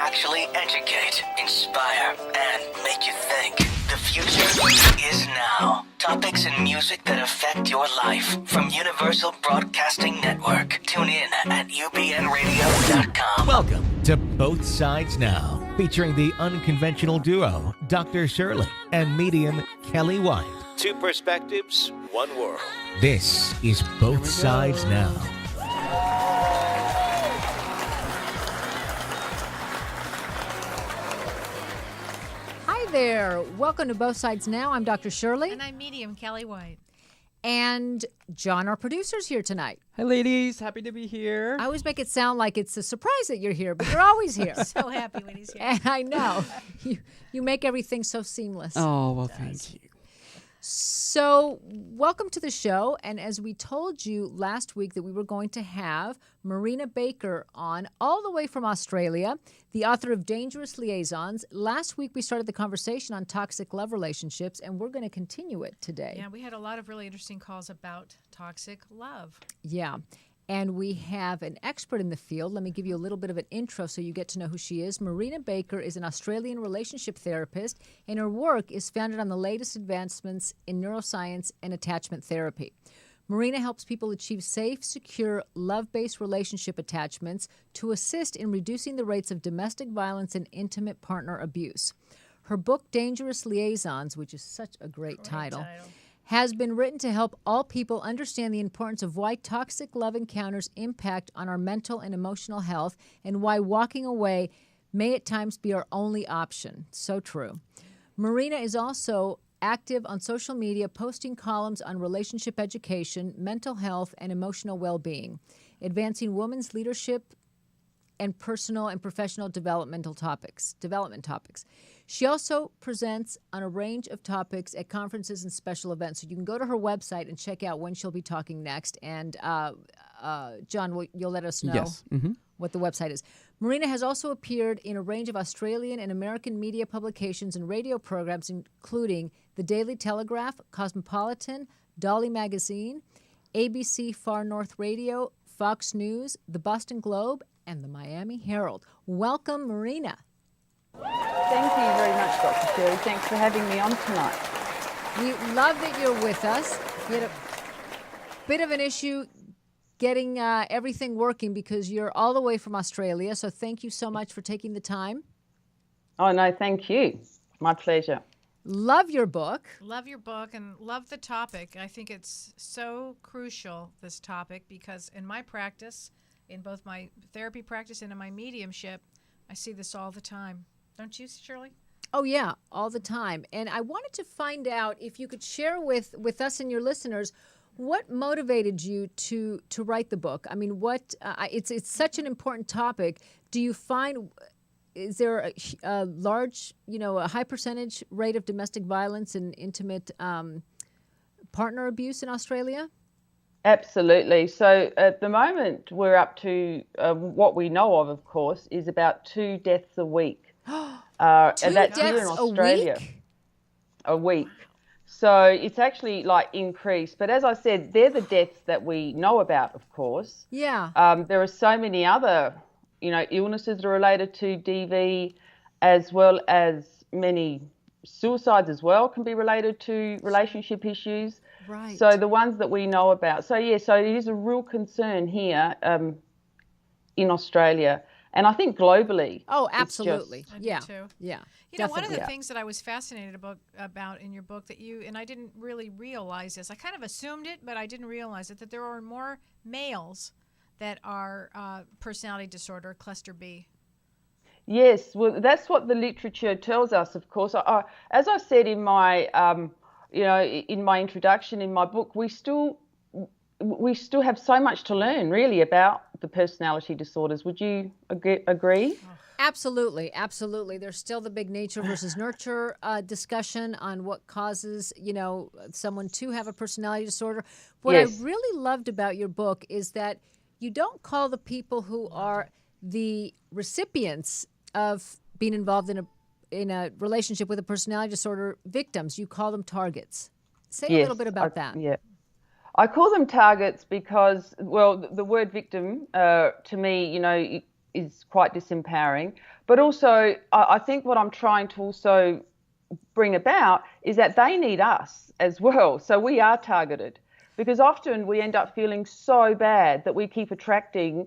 actually educate, inspire, and make you think. The future is now. Topics and music that affect your life from Universal Broadcasting Network. Tune in at ubnradio.com. Welcome to Both Sides Now, featuring the unconventional duo, Dr. Shirley and medium Kelly White. Two perspectives, one world. This is Both Sides Now. Hi there. Welcome to Both Sides Now. I'm Dr. Shirley. And I'm medium Kelly White. And John, our producer's here tonight. Hi, ladies. Happy to be here. I always make it sound like it's a surprise that you're here, but you're always here. So happy when he's here. And I know. You make everything so seamless. Oh, well, thank you. So, welcome to the show. And as we told you last week that we were going to have Marina Bakker on, all the way from Australia, the author of Dangerous Liaisons. Last week we started the conversation on toxic love relationships, and we're going to continue it today. Yeah, we had a lot of really interesting calls about toxic love. Yeah. And we have an expert in the field. Let me give you a little bit of an intro so you get to know who she is. Marina Bakker is an Australian relationship therapist, and her work is founded on the latest advancements in neuroscience and attachment therapy. Marina helps people achieve safe, secure, love-based relationship attachments to assist in reducing the rates of domestic violence and intimate partner abuse. Her book, Dangerous Liaisons, which is such a great title, has been written to help all people understand the importance of why toxic love encounters impact on our mental and emotional health and why walking away may at times be our only option. So true. Marina is also active on social media, posting columns on relationship education, mental health, and emotional well-being, advancing women's leadership and personal and professional development topics. She also presents on a range of topics at conferences and special events. So you can go to her website and check out when she'll be talking next. And John, you'll let us know what the website is. Marina has also appeared in a range of Australian and American media publications and radio programs, including The Daily Telegraph, Cosmopolitan, Dolly Magazine, ABC Far North Radio, Fox News, The Boston Globe, and the Miami Herald. Welcome, Marina. Thank you very much, Dr. Shirley. Thanks for having me on tonight. We love that you're with us. We had a bit of an issue getting everything working because you're all the way from Australia, so thank you so much for taking the time. Oh, no, thank you. My pleasure. Love your book. Love your book and love the topic. I think it's so crucial, this topic, because in my practice, in both my therapy practice and in my mediumship, I see this all the time. Don't you, Shirley? Oh, yeah, all the time. And I wanted to find out if you could share with us and your listeners what motivated you to write the book. I mean, it's such an important topic. Do you find, is there a large, a high percentage rate of domestic violence and intimate partner abuse in Australia? Absolutely. So at the moment, we're up to what we know of course, is about 2 deaths a week. And that's here in Australia. A week. So it's actually increased. But as I said, they're the deaths that we know about, of course. Yeah. There are so many other, illnesses that are related to DV, as well as many suicides as well can be related to relationship issues. Right. So the ones that we know about. So, yeah, so it is a real concern here in Australia. And I think globally. Oh, absolutely. I do too. Yeah. One of the things that I was fascinated about in your book and I didn't really realize this, I kind of assumed it, but I didn't realize it, that there are more males that are personality disorder, cluster B. Yes, well, that's what the literature tells us, of course. As I said in my, in my introduction in my book, we still have so much to learn, really, about the personality disorders. Would you agree? Absolutely, absolutely. There's still the big nature versus nurture discussion on what causes, someone to have a personality disorder. What I really loved about your book is that you don't call the people who are the recipients of being involved in a relationship with a personality disorder victims. You call them targets. Say a little bit about that. Yeah. I call them targets because, well, the word victim, to me, is quite disempowering. But also, I think what I'm trying to also bring about is that they need us as well. So we are targeted, because often we end up feeling so bad that we keep attracting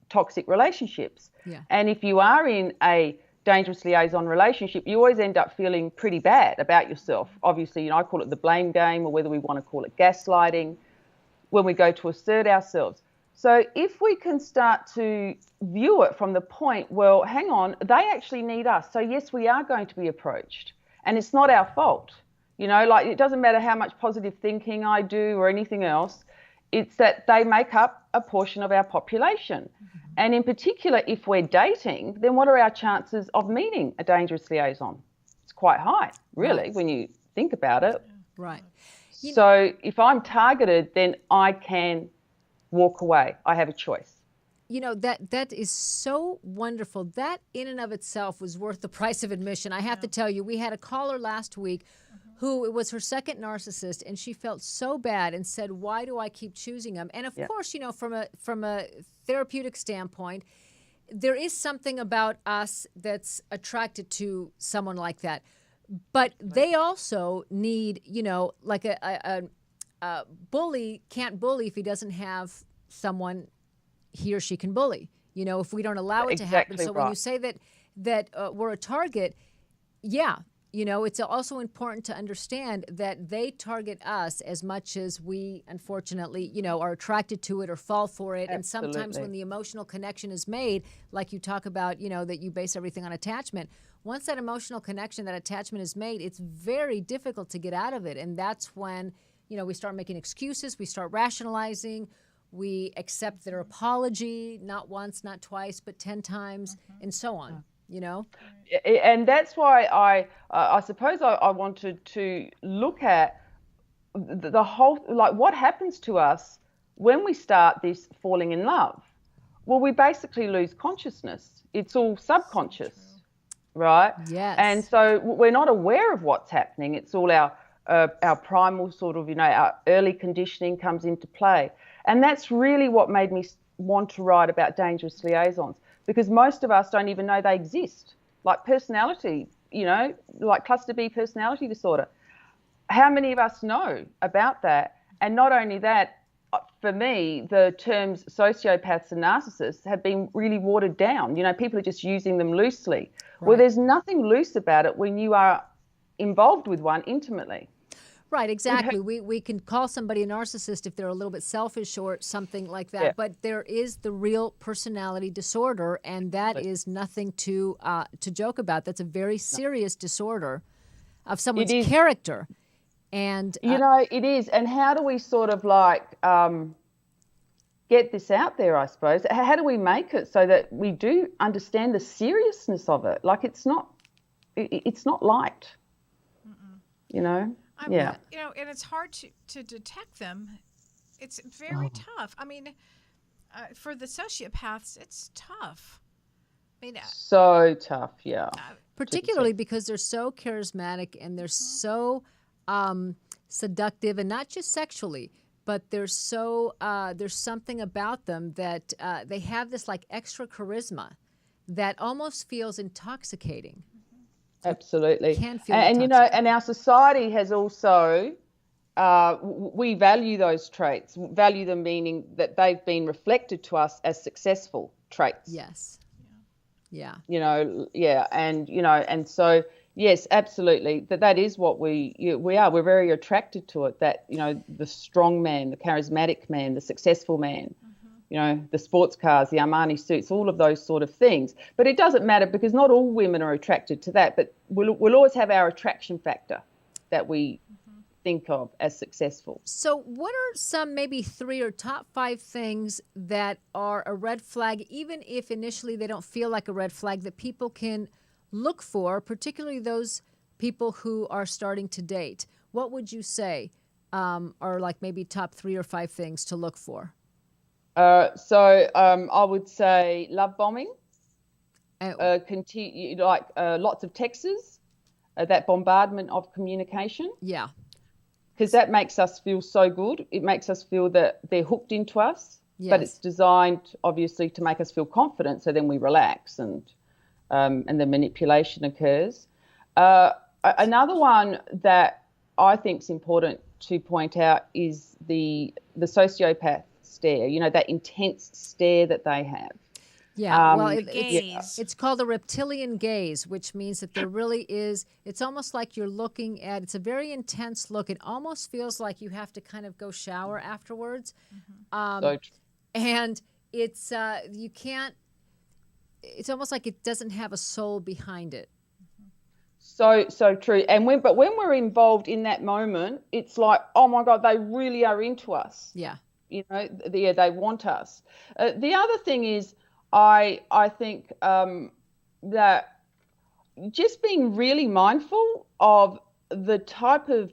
toxic relationships. Yeah. And if you are in a dangerous liaison relationship, you always end up feeling pretty bad about yourself. Obviously, I call it the blame game, or whether we want to call it gaslighting, when we go to assert ourselves. So if we can start to view it from the point, well, hang on, they actually need us. So yes, we are going to be approached, and it's not our fault. Like, it doesn't matter how much positive thinking I do or anything else. It's that they make up a portion of our population. And in particular, if we're dating, then what are our chances of meeting a dangerous liaison? It's quite high, really, when you think about it. Right. So if I'm targeted, then I can walk away. I have a choice. That is so wonderful. That in and of itself was worth the price of admission. I have to tell you, we had a caller last week who, it was her second narcissist, and she felt so bad and said, why do I keep choosing him? And of course, from a therapeutic standpoint, there is something about us that's attracted to someone like that. But they also need, like a bully can't bully if he doesn't have someone he or she can bully, if we don't allow it to happen. So when you say that we're a target, it's also important to understand that they target us as much as we, unfortunately, are attracted to it or fall for it. Absolutely. And sometimes when the emotional connection is made, like you talk about, that you base everything on attachment. Once that emotional connection, that attachment is made, it's very difficult to get out of it. And that's when, we start making excuses, we start rationalizing, we accept their apology, not once, not twice, but 10 times, and so on, And that's why I suppose I wanted to look at the whole, like, what happens to us when we start this falling in love. Well, we basically lose consciousness. It's all subconscious, right? Yes. And so we're not aware of what's happening. It's all our primal sort of, our early conditioning comes into play. And that's really what made me want to write about dangerous liaisons, because most of us don't even know they exist. Like personality, like cluster B personality disorder. How many of us know about that? And not only that, for me, the terms sociopaths and narcissists have been really watered down. People are just using them loosely. Right. Well, there's nothing loose about it when you are involved with one intimately. Right, exactly. We can call somebody a narcissist if they're a little bit selfish or something like that. Yeah. But there is the real personality disorder, and that is nothing to joke about. That's a very serious disorder of someone's character. And it is. And how do we sort of like get this out there, I suppose? How do we make it so that we do understand the seriousness of it? Like, it's not light, And it's hard to detect them. It's very tough. I mean, for the sociopaths, it's tough. So tough, yeah. Particularly because they're so charismatic and they're so seductive, and not just sexually, but there's something about them that they have this like extra charisma that almost feels intoxicating. Absolutely. Can feel and and our society has also, we value those traits, value them meaning that they've been reflected to us as successful traits. Yes. Yeah. And so, yes, absolutely. That is what we are. We're very attracted to it, that, the strong man, the charismatic man, the successful man. The sports cars, the Armani suits, all of those sort of things. But it doesn't matter, because not all women are attracted to that. But we'll always have our attraction factor that we think of as successful. So what are some maybe 3 or top 5 things that are a red flag, even if initially they don't feel like a red flag, that people can look for, particularly those people who are starting to date? What would you say are like maybe top 3 or 5 things to look for? I would say love bombing, lots of texts, that bombardment of communication. Yeah. Because that makes us feel so good. It makes us feel that they're hooked into us. but it's designed obviously to make us feel confident. So then we relax and the manipulation occurs. Another one that I think is important to point out is the sociopath stare, you know, that intense stare that they have. Yeah, well, it's called a reptilian gaze, which means that there really is, it's almost like you're looking at, it's a very intense look. It almost feels like you have to kind of go shower afterwards. So true. And it's, you can't, it's almost like it doesn't have a soul behind it. So true. And when we're involved in that moment, it's like, oh my God, they really are into us. Yeah. You know, they want us. The other thing is, I think that just being really mindful of the type of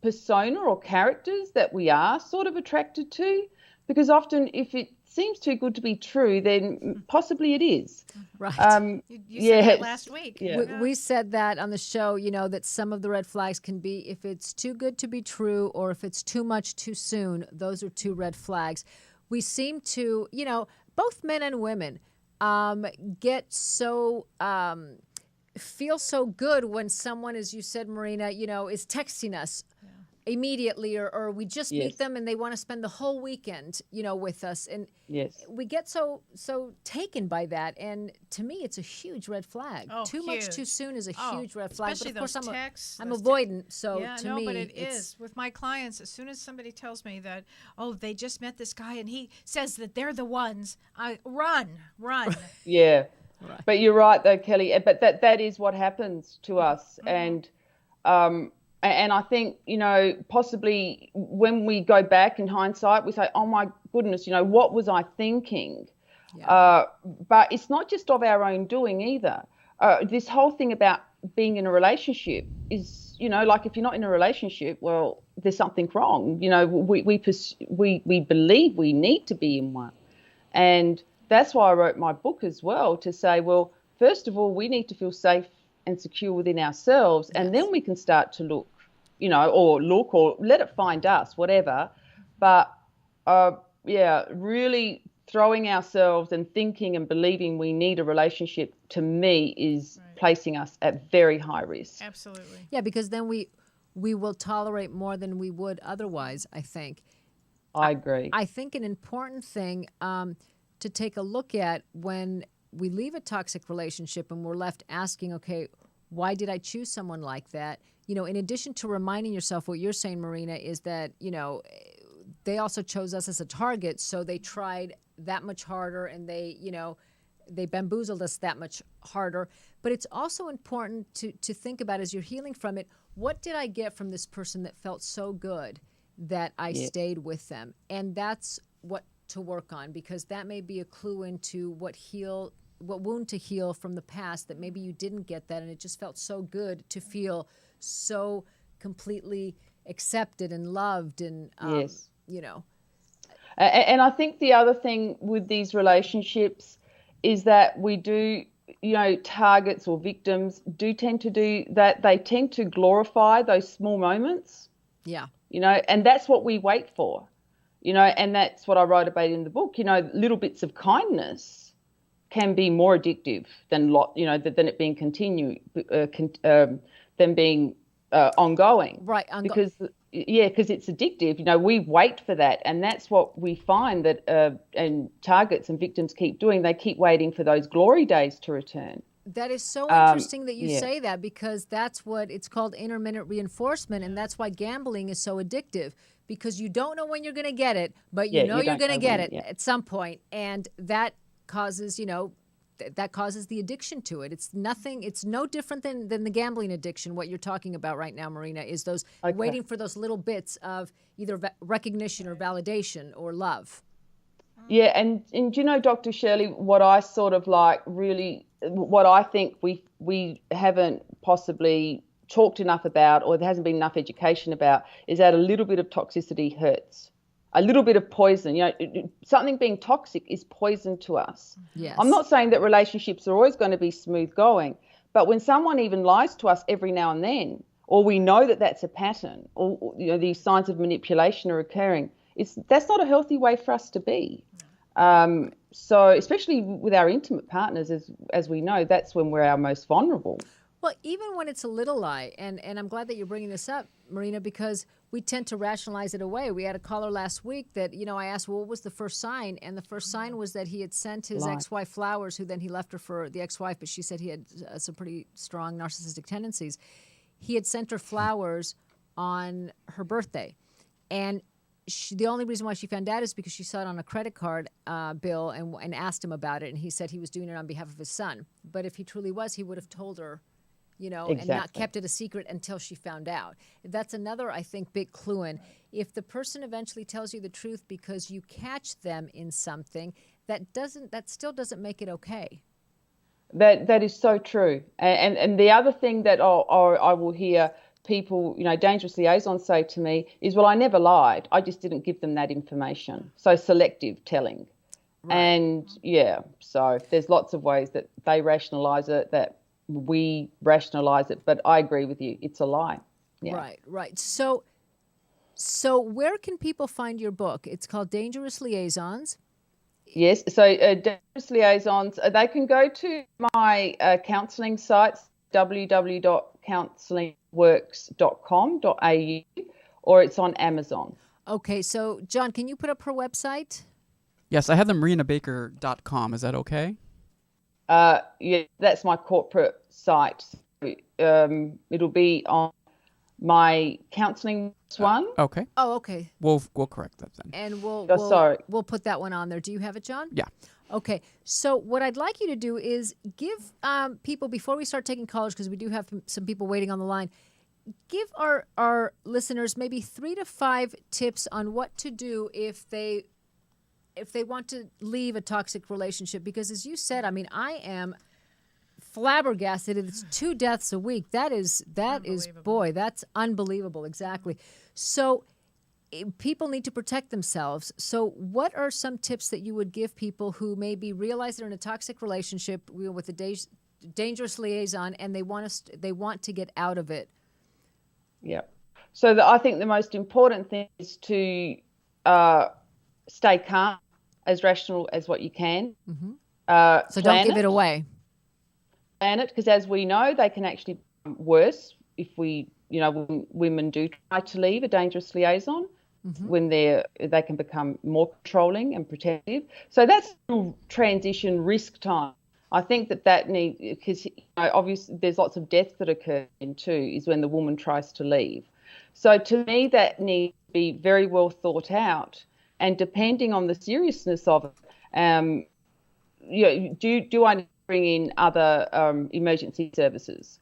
persona or characters that we are sort of attracted to, because often if it seems too good to be true, then possibly it is. Right. You said that last week. Yeah. We said that on the show, you know, that some of the red flags can be if it's too good to be true or if it's too much too soon. Those are two red flags. We seem to, you know, both men and women get so, feel so good when someone, as you said, Marina, you know, is texting us immediately or we just meet them and they want to spend the whole weekend, you know, with us. And we get so taken by that. And to me, it's a huge red flag. Too much too soon is a huge red flag. Especially but of course, those texts. I'm avoidant. So yeah, to me, but it is. With my clients, as soon as somebody tells me that, oh, they just met this guy and he says that they're the ones, I run. Yeah. Right. But you're right though, Kelly, but that is what happens to us. And I think, you know, possibly when we go back in hindsight, we say, oh my goodness, you know, what was I thinking? Yeah. But it's not just of our own doing either. This whole thing about being in a relationship is, you know, like if you're not in a relationship, well, there's something wrong. You know, we believe we need to be in one. And that's why I wrote my book as well, to say, well, first of all, we need to feel safe and secure within ourselves, and then we can start to look, you know, or let it find us, whatever. But really throwing ourselves and thinking and believing we need a relationship, to me, is placing us at very high risk. Absolutely. Yeah, because then we will tolerate more than we would otherwise, I think. I agree. I think an important thing to take a look at when we leave a toxic relationship and we're left asking, okay, why did I choose someone like that? You know, in addition to reminding yourself, what you're saying, Marina, is that, you know, they also chose us as a target, so they tried that much harder and they, you know, they bamboozled us that much harder. But it's also important to think about, as you're healing from it, what did I get from this person that felt so good that I stayed with them? And that's what to work on, because that may be a clue into what wound to heal from the past, that maybe you didn't get that and it just felt so good to feel so completely accepted and loved and you know. And I think the other thing with these relationships is that we do, you know, targets or victims do tend to do that. They tend to glorify those small moments. Yeah. You know, and that's what we wait for, you know, and that's what I wrote about in the book. You know, little bits of kindness can be more addictive than than it being than being ongoing. Right. Because it's addictive. You know, we wait for that, and that's what we find that and targets and victims keep doing. They keep waiting for those glory days to return. That is so interesting that you say that, because that's what it's called, intermittent reinforcement, and that's why gambling is so addictive, because you don't know when you're going to get it, but you know you're going to get it at some point, and that causes, you know, that causes the addiction to it. It's no different than the gambling addiction. What you're talking about right now, Marina, is those waiting for those little bits of either recognition or validation or love. Yeah, and you know, Dr. Shirley, what I sort of like really, what I think we haven't possibly talked enough about, or there hasn't been enough education about, is that a little bit of toxicity hurts. A little bit of poison, you know, something being toxic is poison to us. Yes. I'm not saying that relationships are always going to be smooth going, but when someone even lies to us every now and then, or we know that that's a pattern, or you know, these signs of manipulation are occurring, that's not a healthy way for us to be. So especially with our intimate partners, as we know, that's when we're our most vulnerable. Well, even when it's a little lie, and I'm glad that you're bringing this up, Marina, because we tend to rationalize it away. We had a caller last week that, I asked, well, what was the first sign? And the first sign was that he had sent his ex-wife flowers, who then he left her for the ex-wife, but she said he had some pretty strong narcissistic tendencies. He had sent her flowers on her birthday. And the only reason why she found out is because she saw it on a credit card bill and asked him about it. And he said he was doing it on behalf of his son. But if he truly was, he would have told her, Exactly. and not kept it a secret until she found out. That's another, I think, big clue in. If the person eventually tells you the truth because you catch them in something, that still doesn't make it okay. That is so true. And the other thing that I will hear people, dangerous liaisons say to me is, well, I never lied. I just didn't give them that information. So selective telling. Right. And so there's lots of ways that they rationalize it, that we rationalize it, but I agree with you. It's a lie. Yeah. Right. So where can people find your book? It's called Dangerous Liaisons. Yes. So Dangerous Liaisons, they can go to my counselling sites, www.counsellingworks.com.au, or it's on Amazon. Okay. So, John, can you put up her website? Yes, I have the marinabakker.com. Is that okay? That's my corporate site. It'll be on my counselling one. Okay. Oh, okay. We'll correct that then. And we'll put that one on there. Do you have it, John? Yeah. Okay. So what I'd like you to do is give people, before we start taking callers, because we do have some people waiting on the line, give our listeners maybe 3 to 5 tips on what to do if they want to leave a toxic relationship. Because as you said, I am flabbergasted. It's 2 deaths a week. That is, boy, that's unbelievable. Exactly. So people need to protect themselves. So what are some tips that you would give people who maybe realize they're in a toxic relationship with a dangerous liaison and they want to get out of it? Yeah. So I think the most important thing is to stay calm, as rational as what you can. Mm-hmm. So don't give it away. Plan it, because as we know, they can actually become worse if when women do try to leave a dangerous liaison, mm-hmm. when they can become more controlling and protective. So that's transition risk time. I think that needs, because obviously there's lots of deaths that occur in too, is when the woman tries to leave. So to me, that needs to be very well thought out. And depending on the seriousness of it, do I need to bring in other emergency services?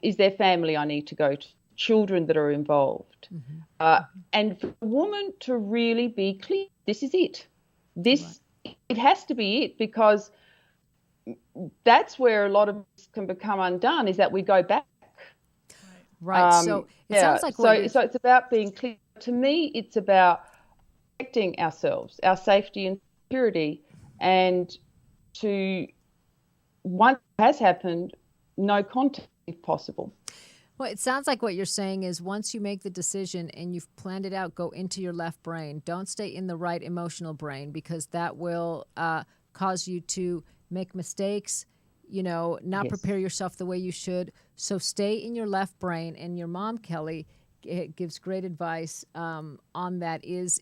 Is there family I need to go to? Children that are involved? Mm-hmm. And for a woman to really be clear, this is it. It has to be it, because that's where a lot of this can become undone, is that we go back. Right. So it sounds like so it's about being clear. To me, it's about protecting ourselves, our safety and security, and once it has happened, no contact if possible. Well, it sounds like what you're saying is once you make the decision and you've planned it out, go into your left brain. Don't stay in the right emotional brain, because that will cause you to make mistakes, not prepare yourself the way you should. So stay in your left brain. And your mom, Kelly, gives great advice on that, is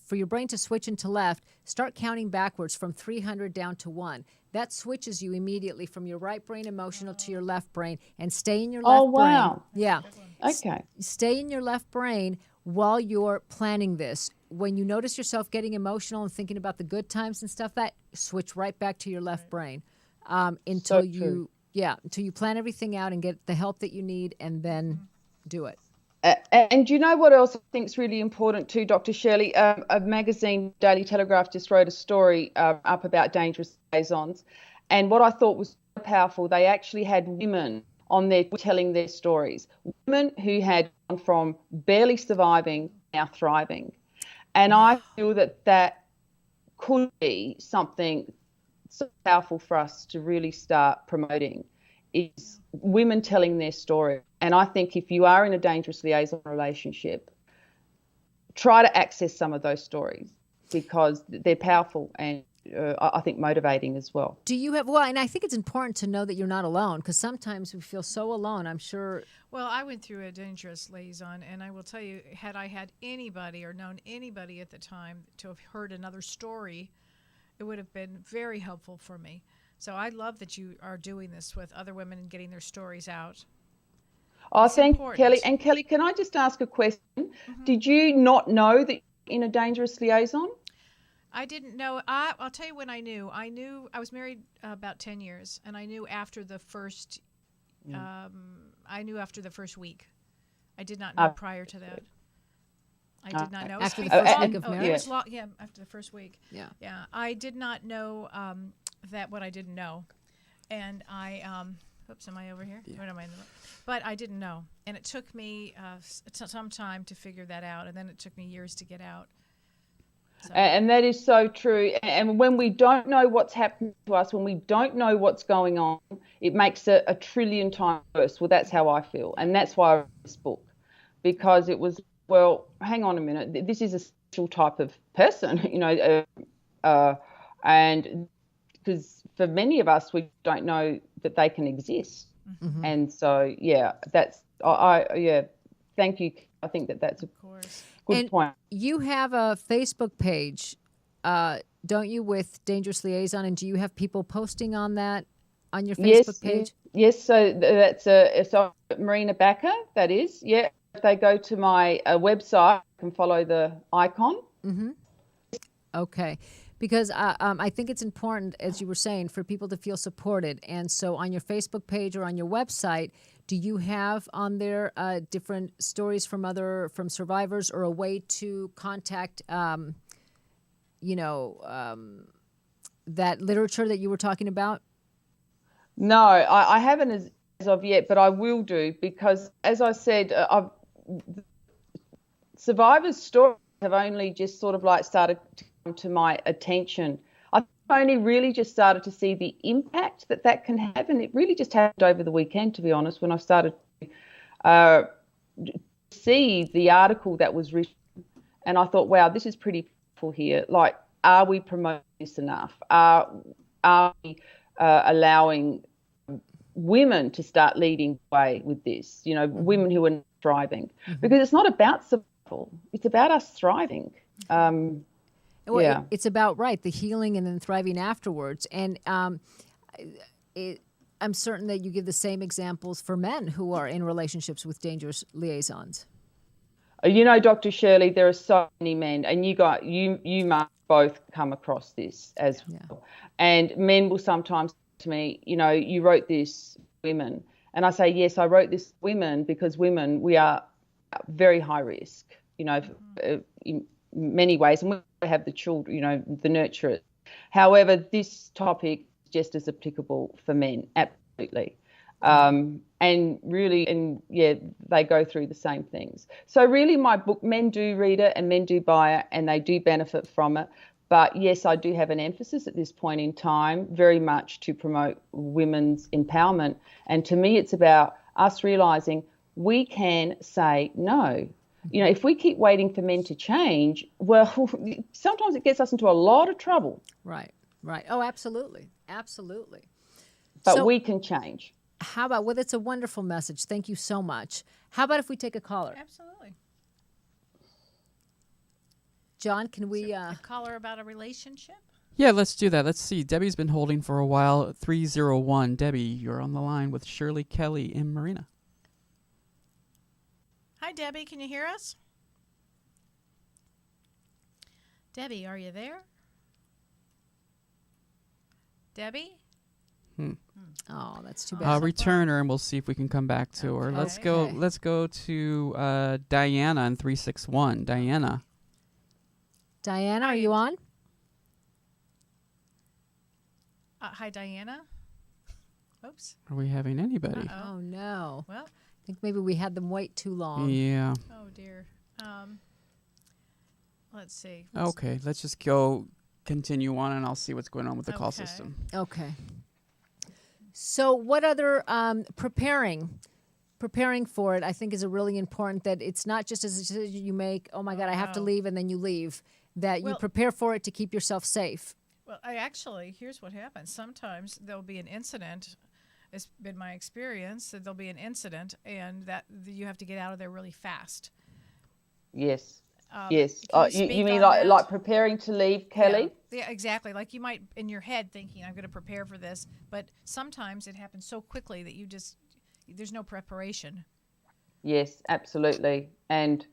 for your brain to switch into left, start counting backwards from 300 down to 1. That switches you immediately from your right brain emotional to your left brain, and stay in your left brain. Oh, wow. Yeah. Okay. Stay in your left brain while you're planning this. When you notice yourself getting emotional and thinking about the good times and stuff, that switch right back to your left brain until you plan everything out and get the help that you need, and then do it. And you know what else I think is really important too, Dr. Shirley? A magazine, Daily Telegraph, just wrote a story up about dangerous liaisons. And what I thought was so powerful, they actually had women on there telling their stories. Women who had gone from barely surviving, now thriving. And I feel that could be something so powerful for us to really start promoting, is women telling their story. And I think if you are in a dangerous liaison relationship, try to access some of those stories. because they're powerful and I think motivating as well. Do you have, well, and I think it's important to know that you're not alone, because sometimes we feel so alone. I'm sure. Well, I went through a dangerous liaison, and I will tell you, had I had anybody or known anybody at the time to have heard another story, it would have been very helpful for me. So I love that you are doing this with other women and getting their stories out. Oh, It's thank you, important. Kelly. And Kelly, can I just ask a question? Did you not know that you're in a dangerous liaison? I didn't know. I'll tell you when I knew. I was married about 10 years, and I knew after the first. I knew after the first week. I did not know prior to that. I did not know. After the first week of It marriage? was long, yeah, after the first week. Yeah. Yeah. I did not know that what I didn't know. And I, oops, am I over here? Or am I in the But I didn't know. And it took me some time to figure that out. And then it took me years to get out. So. And that is so true. And when we don't know what's happening to us, when we don't know what's going on, it makes it a trillion times worse. Well, that's how I feel. And that's why I wrote this book, because it was, well, hang on a minute. This is a special type of person, and because for many of us, we don't know that they can exist. Mm-hmm. And so, yeah, that's, thank you. I think that's a good point. You have a Facebook page, don't you, with Dangerous Liaison? And do you have people posting on that, on your Facebook page? Yes. So that's so Marina Bakker, that is. Yeah. If they go to my website, you can follow the icon. Mm-hmm. Okay. Because I think it's important, as you were saying, for people to feel supported. And so on your Facebook page or on your website, do you have on there different stories from survivors, or a way to contact, that literature that you were talking about? No, I haven't as of yet, but I will do, because, as I said, survivors' stories have only just sort of like started to come to my attention. I only really just started to see the impact that can have, and it really just happened over the weekend, to be honest, when I started to see the article that was written, and I thought, wow, this is pretty powerful here. Like, are we promoting this enough? Are we allowing women to start leading the way with this? Women who are thriving, because it's not about survival; it's about us thriving. Well, it's about, the healing and then thriving afterwards. And I'm certain that you give the same examples for men who are in relationships with dangerous liaisons. Dr. Shirley, there are so many men, and you must both come across this as well. And men will sometimes say to me, you wrote this women. And I say, yes, I wrote this women because women, we are very high risk, in many ways, and we have the children, the nurturers. However, this topic is just as applicable for men, absolutely. And really, they go through the same things. So really, my book, men do read it and men do buy it and they do benefit from it. But yes, I do have an emphasis at this point in time, very much to promote women's empowerment. And to me, it's about us realising we can say no. If we keep waiting for men to change, well, sometimes it gets us into a lot of trouble. Right. Oh, absolutely. But we can change. How about, well, that's a wonderful message. Thank you so much. How about if we take a caller? Absolutely. John, can we... A caller about a relationship? Yeah, let's do that. Let's see. Debbie's been holding for a while. 301. Debbie, you're on the line with Shirley, Kelly, and Marina. Hi, Debbie. Can you hear us? Debbie, are you there? Debbie? Oh, that's too bad. I'll return her, and we'll see if we can come back to her. Let's go to Diana in 361. Diana, are you on? Hi, Diana. Oops. are we having anybody? Uh-oh. Oh, no. Well, I think maybe we had them wait too long. Yeah. oh dear. Let's see. Okay, let's just continue on, and I'll see what's going on with the call system. Okay. So what other preparing for it, I think, is a really important, that it's not just as a decision you make, oh my God, I have to leave, and then you leave. that you prepare for it to keep yourself safe. Well, here's what happens. Sometimes there'll be an incident. It's been my experience that there'll be an incident and that you have to get out of there really fast. Yes. Yes. You mean like like preparing to leave, Kelly? Yeah, exactly. Like you might in your head thinking, I'm going to prepare for this, but sometimes it happens so quickly that there's no preparation. Yes, absolutely. And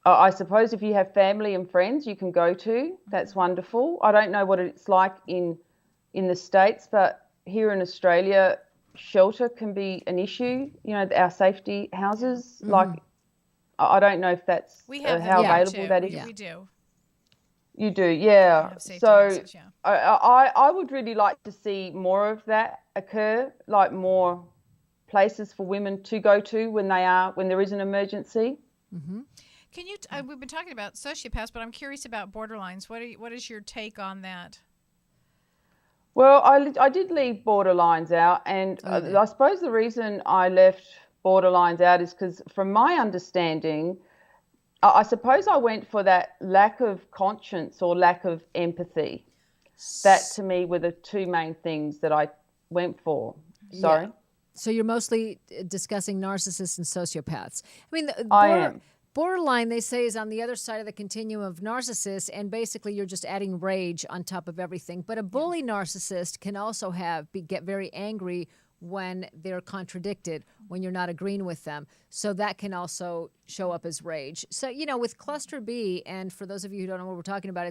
I suppose if you have family and friends you can go to, that's wonderful. I don't know what it's like in the States, but here in Australia, shelter can be an issue. You know, our safety houses, like I don't know if that's how available that is. We do. You do, yeah. So houses, yeah. I would really like to see more of that occur, like more places for women to go to when there is an emergency. Mm-hmm. Can you? We've been talking about sociopaths, but I'm curious about borderlines. What is your take on that? Well, I did leave borderlines out, and I suppose the reason I left borderlines out is because, from my understanding, I suppose I went for that lack of conscience or lack of empathy. That to me were the two main things that I went for. Sorry. Yeah. So you're mostly discussing narcissists and sociopaths. I mean, I am. Borderline, they say, is on the other side of the continuum of narcissists, and basically you're just adding rage on top of everything. But a bully narcissist can also get very angry when they're contradicted, when you're not agreeing with them. So that can also show up as rage. So, with cluster B, and for those of you who don't know what we're talking about,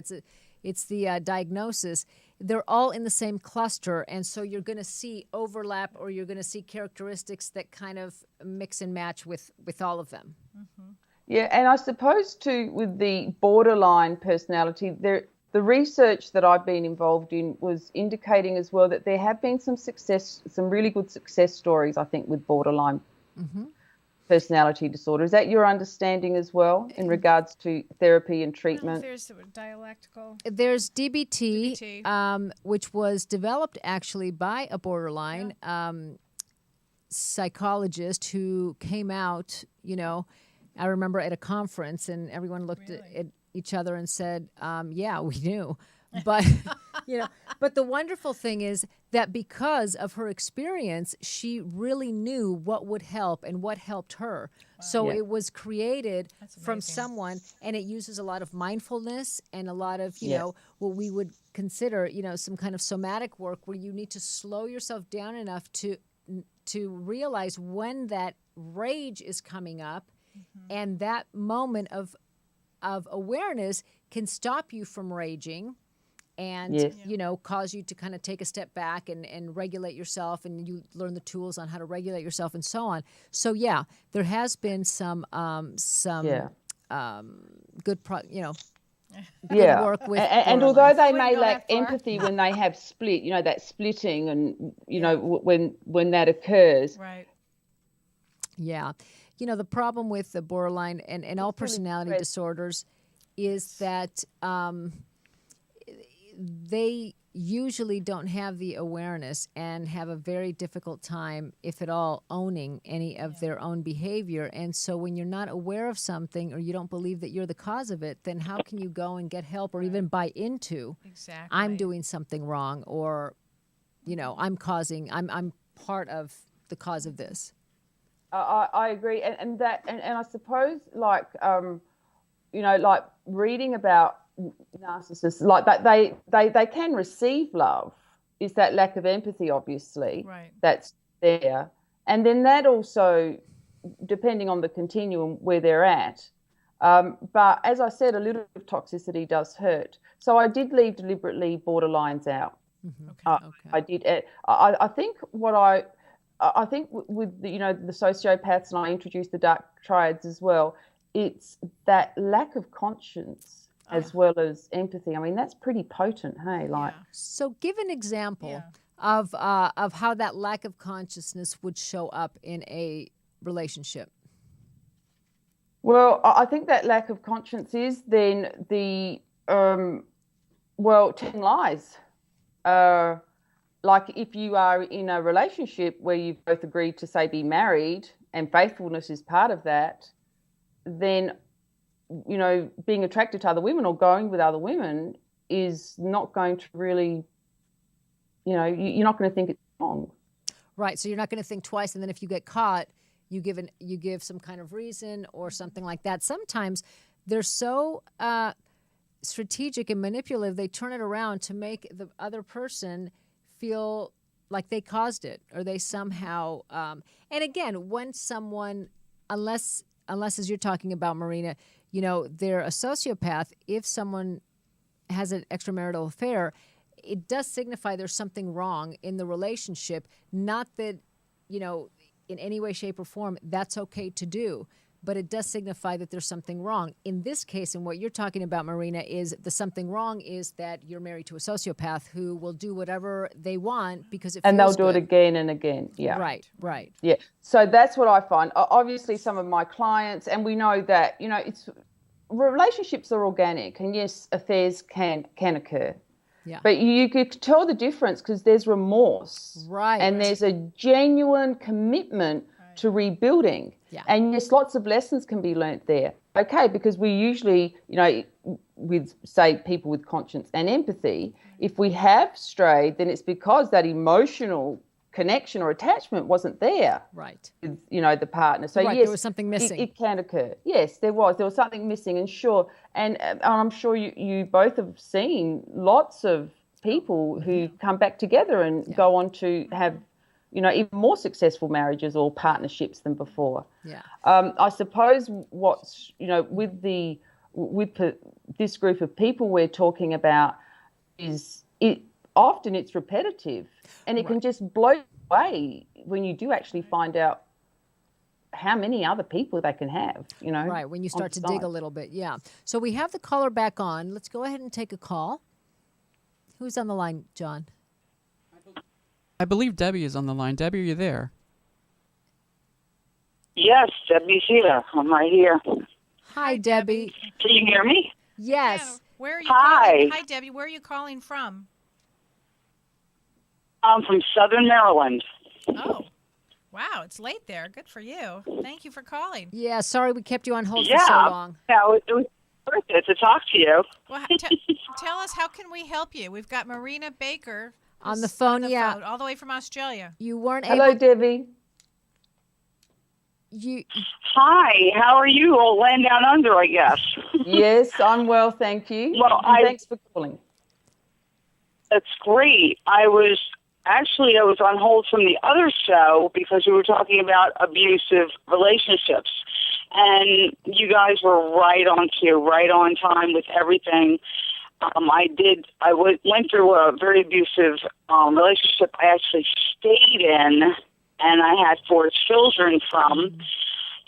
it's the diagnosis. They're all in the same cluster, and so you're going to see overlap, or you're going to see characteristics that kind of mix and match with all of them. Mm-hmm. Yeah, and I suppose too with the borderline personality, the research that I've been involved in was indicating as well that there have been some really good success stories, I think, with borderline personality disorder. Is that your understanding as well in regards to therapy and treatment? There's dialectical. There's DBT. Which was developed actually by a borderline psychologist who came out, I remember at a conference, and everyone looked at each other and said, yeah, we knew. But, but the wonderful thing is that because of her experience, she really knew what would help and what helped her. Wow. So it was created from someone, and it uses a lot of mindfulness and a lot of, what we would consider, some kind of somatic work where you need to slow yourself down enough to realize when that rage is coming up. And that moment of awareness can stop you from raging and, cause you to kind of take a step back and regulate yourself, and you learn the tools on how to regulate yourself and so on. So, there has been some good work with and although they may lack empathy when they have split, that splitting and, when that occurs. Right. Yeah. The problem with the borderline and all personality disorders is that they usually don't have the awareness and have a very difficult time, if at all, owning any of their own behavior. And so when you're not aware of something, or you don't believe that you're the cause of it, then how can you go and get help or even buy into I'm doing something wrong, or, I'm part of the cause of this? I agree, and I suppose like reading about narcissists, like that they can receive love. Is that lack of empathy, obviously, that's there, and then that also, depending on the continuum where they're at. But as I said, a little bit of toxicity does hurt. So I did leave deliberately borderlines out. Mm-hmm. I did. I think with the sociopaths, and I introduced the dark triads as well, it's that lack of conscience as well as empathy. I mean, that's pretty potent, hey? So give an example of how that lack of consciousness would show up in a relationship. Well, I think that lack of conscience is then the 10 lies. Like if you are in a relationship where you've both agreed to, say, be married, and faithfulness is part of that, then being attracted to other women or going with other women is not going to really, you're not going to think it's wrong. Right. So you're not going to think twice. And then if you get caught, you give some kind of reason or something like that. Sometimes they're so strategic and manipulative, they turn it around to make the other person feel like they caused it or they somehow. And again, when someone, unless as you're talking about, Marina, they're a sociopath, if someone has an extramarital affair, it does signify there's something wrong in the relationship. Not that, in any way, shape, or form, that's okay to do. But it does signify that there's something wrong. In this case, and what you're talking about, Marina, is the something wrong is that you're married to a sociopath who will do whatever they want because it feels and they'll do good. it again and again. Yeah. Right. Yeah. So that's what I find. Obviously, some of my clients, and we know that, relationships are organic, and yes, affairs can occur. Yeah. But you could tell the difference because there's remorse. Right. And there's a genuine commitment to rebuilding. Yeah. And yes, lots of lessons can be learnt there. Okay, because we usually, with, say, people with conscience and empathy, if we have strayed, then it's because that emotional connection or attachment wasn't there. Right. With, the partner. So right, yes, there was something missing. It can occur. Yes, there was something missing, and sure, and I'm sure you both have seen lots of people who come back together and go on to have, even more successful marriages or partnerships than before. Yeah. I suppose what's with this group of people we're talking about is often it's repetitive, and it can just blow you away when you do actually find out how many other people they can have, Right, when you start to dig a little bit, yeah. So we have the caller back on. Let's go ahead and take a call. Who's on the line, John? I believe Debbie is on the line. Debbie, are you there? Yes, Debbie's here. I'm right here. Hi, Debbie. Can you hear me? Yes. Yeah. Where are you Hi. calling? Hi, Debbie. Where are you calling from? I'm from Southern Maryland. Oh, wow. It's late there. Good for you. Thank you for calling. Yeah, sorry we kept you on hold for so long. Yeah, it was worth it to talk to you. Well, tell us, how can we help you? We've got Marina Bakker On the phone, phone, all the way from Australia. You weren't Hello, able... Debbie. Hi, how are you? All land down under, I guess. Yes, I'm well, thank you. Well, thanks for calling. That's great. I was on hold from the other show because we were talking about abusive relationships. And you guys were right on cue, right on time with everything. I went through a very abusive relationship I actually stayed in, and I had 4 children from.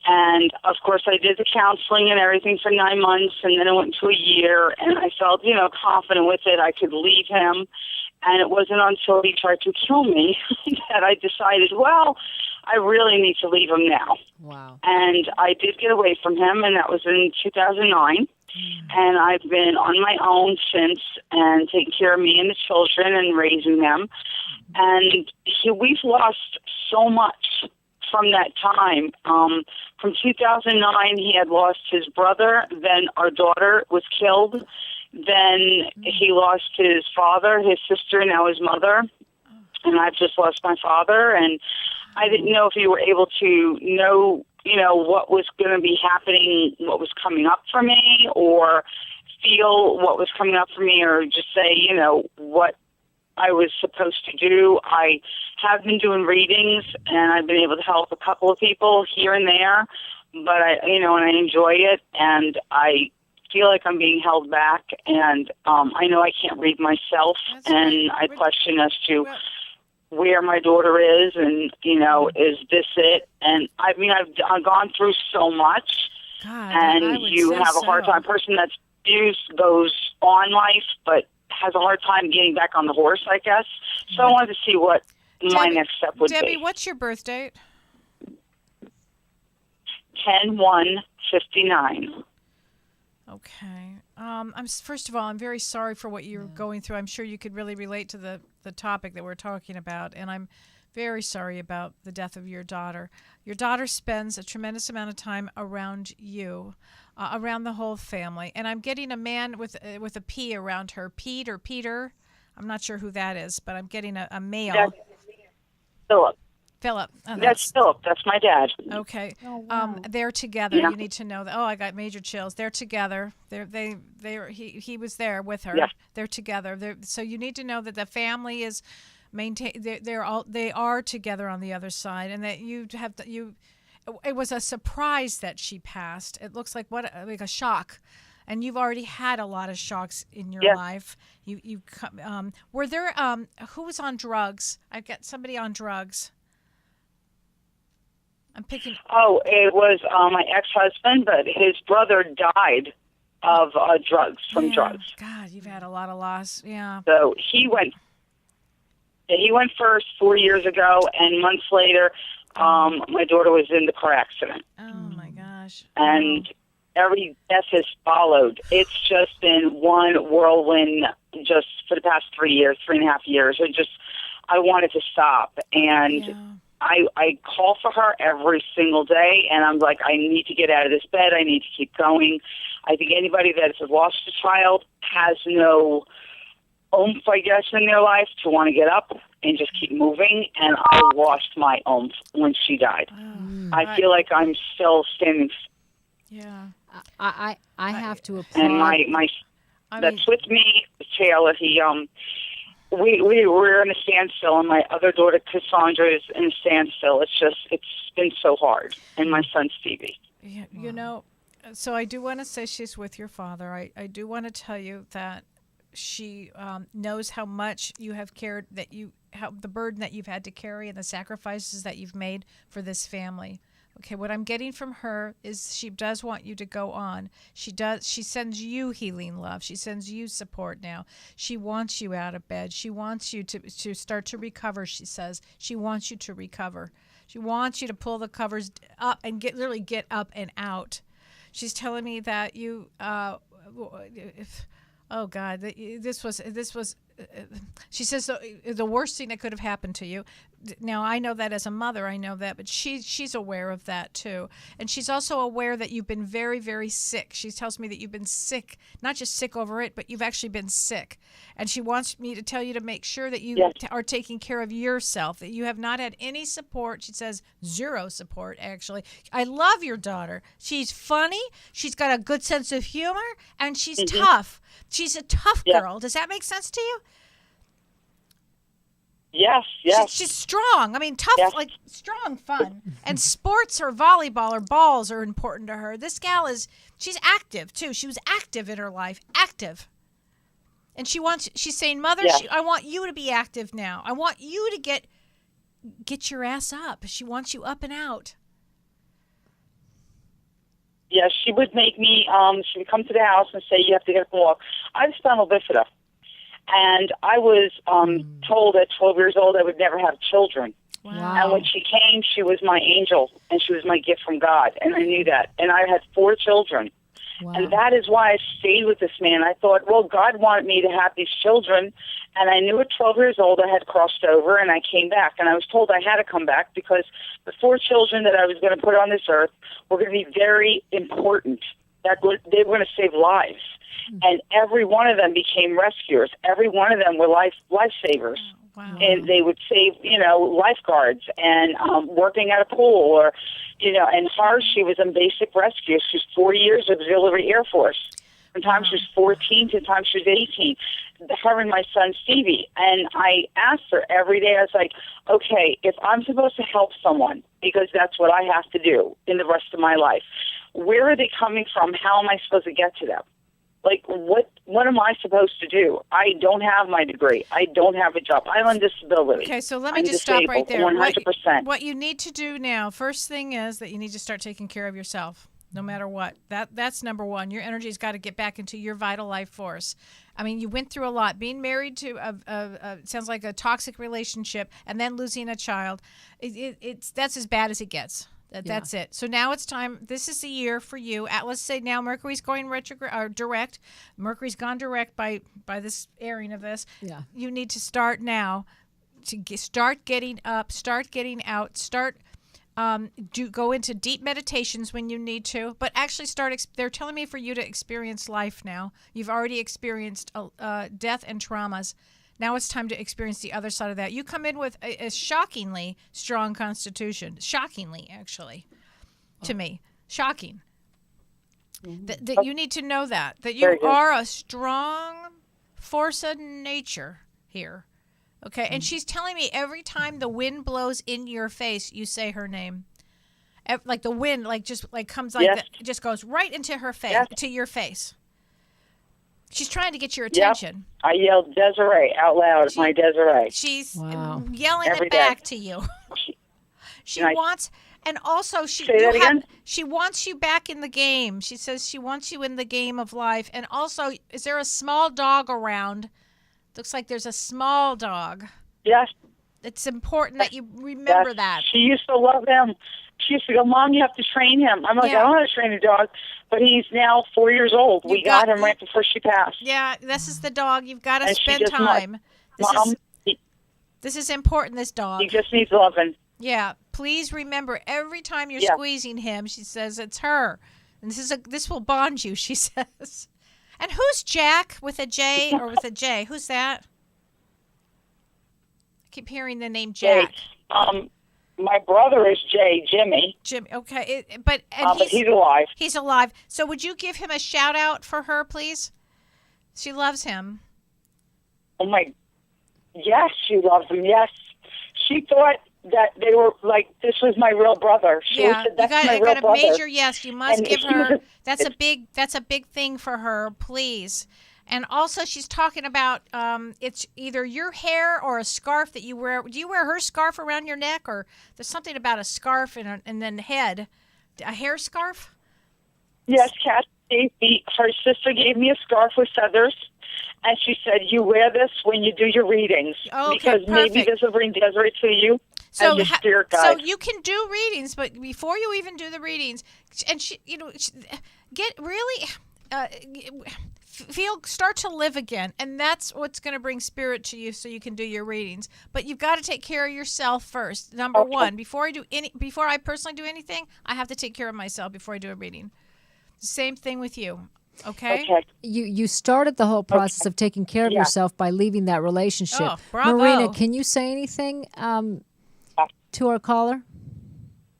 And, of course, I did the counseling and everything for 9 months, and then it went to a year, and I felt, confident with it. I could leave him. And it wasn't until he tried to kill me that I decided, well, I really need to leave him now. Wow. And I did get away from him, and that was in 2009. And I've been on my own since and taking care of me and the children and raising them. And we've lost so much from that time. From 2009, he had lost his brother. Then our daughter was killed. Then he lost his father, his sister, now his mother. And I've just lost my father. And I didn't know if you were able to know, what was going to be happening, what was coming up for me, or feel what was coming up for me, or just say, what I was supposed to do. I have been doing readings, and I've been able to help a couple of people here and there, but and I enjoy it, and I feel like I'm being held back, and I know I can't read myself, and I question as to where my daughter is, and, is this it? And I mean, I've gone through so much, God, and you have a hard time. A person that's abused goes on life, but has a hard time getting back on the horse, I guess. So I wanted to see what my next step would be. Debbie, what's your birth date? 10/1/59. Okay. First of all, I'm very sorry for what you're going through. I'm sure you could really relate to the topic that we're talking about, and I'm Very sorry about the death of your daughter. Your daughter spends a tremendous amount of time around you, around the whole family. And I'm getting a man with a P around her. Pete or Peter. I'm not sure who that is, but I'm getting a male. That's Philip. Philip. Oh, That's Philip. That's my dad. Okay. Oh, wow. They're together. Yeah. You need to know that. Oh, I got major chills. They're together. He was there with her. Yeah. They're together. So you need to know that the family is maintain. They are together on the other side, and that it was a surprise that she passed. It looks like like a shock. And you've already had a lot of shocks in your life. Were there who was on drugs? I've got somebody on drugs. I'm picking. Oh, it was my ex-husband, but his brother died of drugs, from drugs. God, you've had a lot of loss. Yeah. So he went first 4 years ago, and months later, my daughter was in the car accident. Oh, my gosh. And every death has followed. It's just been one whirlwind just for the past 3.5 years. I wanted to stop. And I call for her every single day, and I'm like, I need to get out of this bed. I need to keep going. I think anybody that has lost a child has no oomph, I guess, in their life to want to get up and just keep moving. And I lost my oomph when she died. I feel like I'm still standing. Yeah. I have to applaud. And that's with me, Taylor. We're in a standstill, and my other daughter Cassandra is in a standstill. It's been so hard, and my son Stevie. Yeah, so I do want to say she's with your father. I do want to tell you that she knows how much you have cared, how the burden that you've had to carry, and the sacrifices that you've made for this family. Okay, what I'm getting from her is she does want you to go on. She sends you healing love. She sends you support now. She wants you out of bed. She wants you to start to recover, she says. She wants you to recover. She wants you to pull the covers up and literally get up and out. She's telling me that you oh God, this was she says the worst thing that could have happened to you. Now, I know that as a mother, I know that, but she's aware of that too. And she's also aware that you've been very, very sick. She tells me that you've been sick, not just sick over it, but you've actually been sick. And she wants me to tell you to make sure that you are taking care of yourself, that you have not had any support. She says zero support, actually. I love your daughter. She's funny. She's got a good sense of humor, and she's tough. She's a tough girl. Does that make sense to you? Yes. She's strong. I mean, tough, like strong, fun. And sports or volleyball or balls are important to her. This gal she's active too. She was active in her life, active. And she's saying, Mother, I want you to be active now. I want you to get your ass up. She wants you up and out. Yeah, she would make me, she would come to the house and say, you have to get up and walk. I have spinal bifida. And I was told at 12 years old I would never have children. Wow. And when she came, she was my angel, and she was my gift from God, and I knew that. And I had 4 children. Wow. And that is why I stayed with this man. I thought, well, God wanted me to have these children, and I knew at 12 years old I had crossed over, and I came back. And I was told I had to come back because the 4 children that I was going to put on this earth were going to be very important. They were going to save lives. And every one of them became rescuers. Every one of them were lifesavers. Wow. And they would save, lifeguards and working at a pool or, and her, she was in basic rescue. She was 4 years auxiliary Air Force. Sometimes she was 14, sometimes she was 18. Her and my son, Stevie. And I asked her every day, I was like, okay, if I'm supposed to help someone, because that's what I have to do in the rest of my life, where are they coming from? How am I supposed to get to them? Like, what am I supposed to do? I don't have my degree. I don't have a job. I'm on disability. Okay, so let me just stop right there. 100%. What you need to do now, first thing is that you need to start taking care of yourself, no matter what. That's number one. Your energy's got to get back into your vital life force. I mean, you went through a lot. Being married to sounds like a toxic relationship, and then losing a child, that's as bad as it gets. That's it. So now it's time. This is the year for you. Let's say now Mercury's going retrograde or direct. Mercury's gone direct by this airing of this. Yeah. You need to start now start getting up, start getting out, go into deep meditations when you need to, but actually they're telling me for you to experience life now. You've already experienced death and traumas. Now it's time to experience the other side of that. You come in with a shockingly strong constitution. Shockingly, actually, to me. Shocking. That you need to know that you are a strong force of nature here. Okay, and she's telling me every time the wind blows in your face, you say her name. Like the wind, comes like that, just goes right into her face, to your face. She's trying to get your attention. Yep. I yelled Desiree out loud. My Desiree. She's yelling every it back day. to you. She wants, and also she wants you back in the game. She says she wants you in the game of life. And also, is there a small dog around? Looks like there's a small dog. Yes. It's important that you remember that. She used to love him. She used to go, Mom, you have to train him. I'm like, I don't know how to train a dog. But he's now 4 years old. We got him right before she passed. Yeah, this is the dog. You've got to spend time. This is important, this dog. He just needs loving. Yeah. Please remember, every time you're squeezing him, she says, it's her. And this will bond you, she says. And who's Jack with a J or with a J? Who's that? I keep hearing the name Jack. My brother is Jimmy. Jimmy, okay. But he's alive. He's alive. So would you give him a shout out for her, please? She loves him. Yes, she loves him, yes. She thought that they were this was my real brother. She said, that's my real brother. Major yes. You must give her. That's a big thing for her, please. And also, she's talking about it's either your hair or a scarf that you wear. Do you wear her scarf around your neck, or there's something about a scarf and then head, a hair scarf? Yes, Kat. Her sister gave me a scarf with feathers. And she said, you wear this when you do your readings. Okay, because maybe this will bring Desiree to you as your spirit guide. So you can do readings, but before you even do the readings, and get really start to live again. And that's what's going to bring spirit to you so you can do your readings. But you've got to take care of yourself first. Number one, before I personally do anything, I have to take care of myself before I do a reading. Same thing with you. Okay. You started the whole process of taking care of yourself by leaving that relationship. Oh, bravo. Marina, can you say anything to our caller?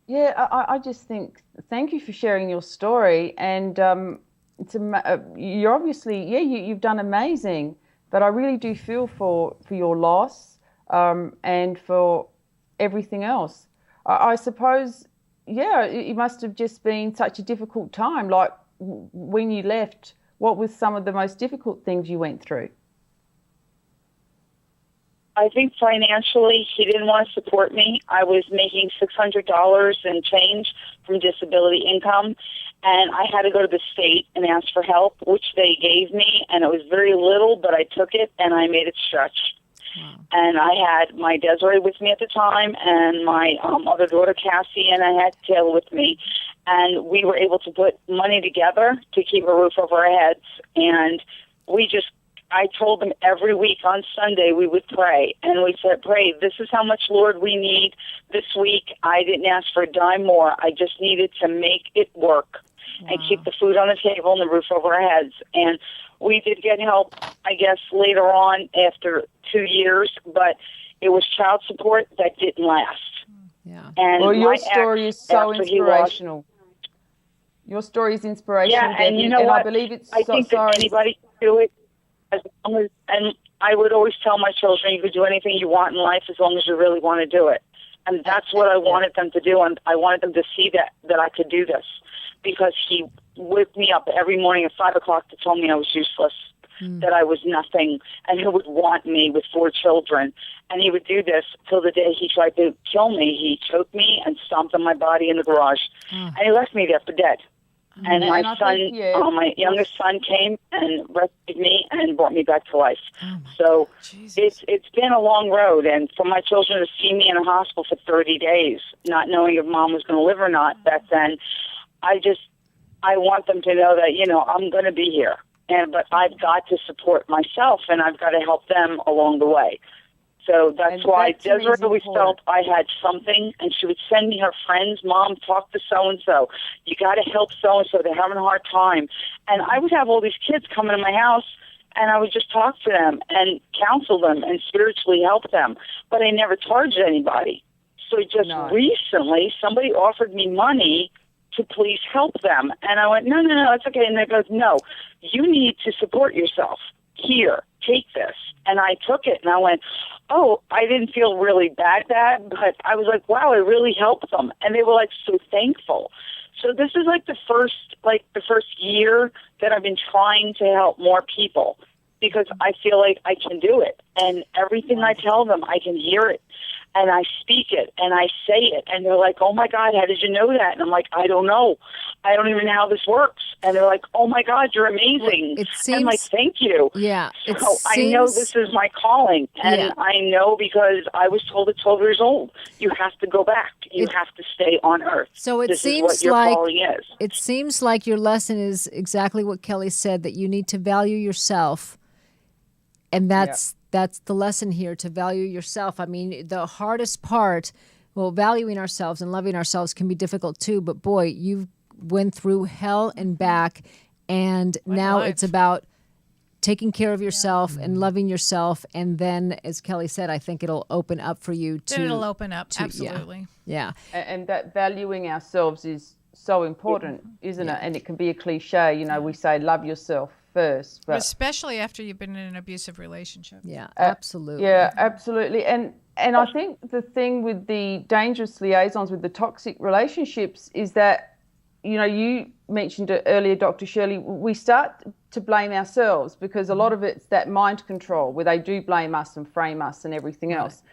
Yeah, I just think thank you for sharing your story, and you're obviously you've done amazing, but I really do feel for your loss and for everything else. I suppose it must have just been such a difficult time. Like, when you left, what was some of the most difficult things you went through? I think financially, he didn't want to support me. I was making $600 and change from disability income, and I had to go to the state and ask for help, which they gave me, and it was very little, but I took it and I made it stretch. Wow. And I had my Desiree with me at the time, and my other daughter, Cassie, and I had Taylor with me. And we were able to put money together to keep a roof over our heads. And I told them every week on Sunday we would pray. And we said, pray, this is how much, Lord, we need this week. I didn't ask for a dime more. I just needed to make it work and keep the food on the table and the roof over our heads. And we did get help, I guess, later on after 2 years, but it was child support that didn't last. Yeah. And your story is so inspirational. Your story is inspirational. Yeah, and you know what? I believe it's I think that anybody can do it. And I would always tell my children, you could do anything you want in life as long as you really want to do it. And that's what I wanted them to do. And I wanted them to see that I could do this, because he woke me up every morning at 5 o'clock to tell me I was useless, that I was nothing, and he would want me with 4 children. And he would do this till the day he tried to kill me. He choked me and stomped on my body in the garage. And he left me there for dead. And my my youngest son came and rescued me and brought me back to life. So it's been a long road. And for my children to see me in a hospital for 30 days, not knowing if Mom was going to live or not back then, I want them to know that, I'm going to be here. But I've got to support myself, and I've got to help them along the way. So that's And why that to me is Desiree always important. felt I had something, and she would send me her friends, Mom, talk to so-and-so. You got to help so-and-so. They're having a hard time. And I would have all these kids come into my house, and I would just talk to them and counsel them and spiritually help them. But I never charged anybody. So just recently, somebody offered me money to please help them. And I went, no, it's okay. And they goes, no, you need to support yourself. Here, take this. And I took it, and I went, oh, I didn't feel really bad, but I was like, wow, I really helped them. And they were, like, so thankful. So this is, like, the first year that I've been trying to help more people because I feel like I can do it. And everything I tell them, I can hear it. And I speak it, and I say it, and they're like, oh, my God, how did you know that? And I'm like, I don't know. I don't even know how this works. And they're like, oh, my God, you're amazing. I'm like, thank you. Yeah. So I know this is my calling, and I know because I was told at 12 years old, you have to go back. You have to stay on Earth. So this is what your calling is. It seems like your lesson is exactly what Kelly said, that you need to value yourself, and that's the lesson here, to value yourself. I mean, the hardest part, valuing ourselves and loving ourselves can be difficult too, but boy, you went through hell and back, and now it's about taking care of yourself and loving yourself, and then, as Kelly said, I think it'll open up for you to... Then it'll open up, absolutely. Yeah. And that valuing ourselves is so important, isn't it? And it can be a cliche, we say love yourself first, but especially after you've been in an abusive relationship. Yeah, absolutely. Yeah, absolutely. And I think the thing with the dangerous liaisons, with the toxic relationships, is that, you mentioned it earlier, Dr. Shirley, we start to blame ourselves because a lot of it's that mind control where they do blame us and frame us and everything else.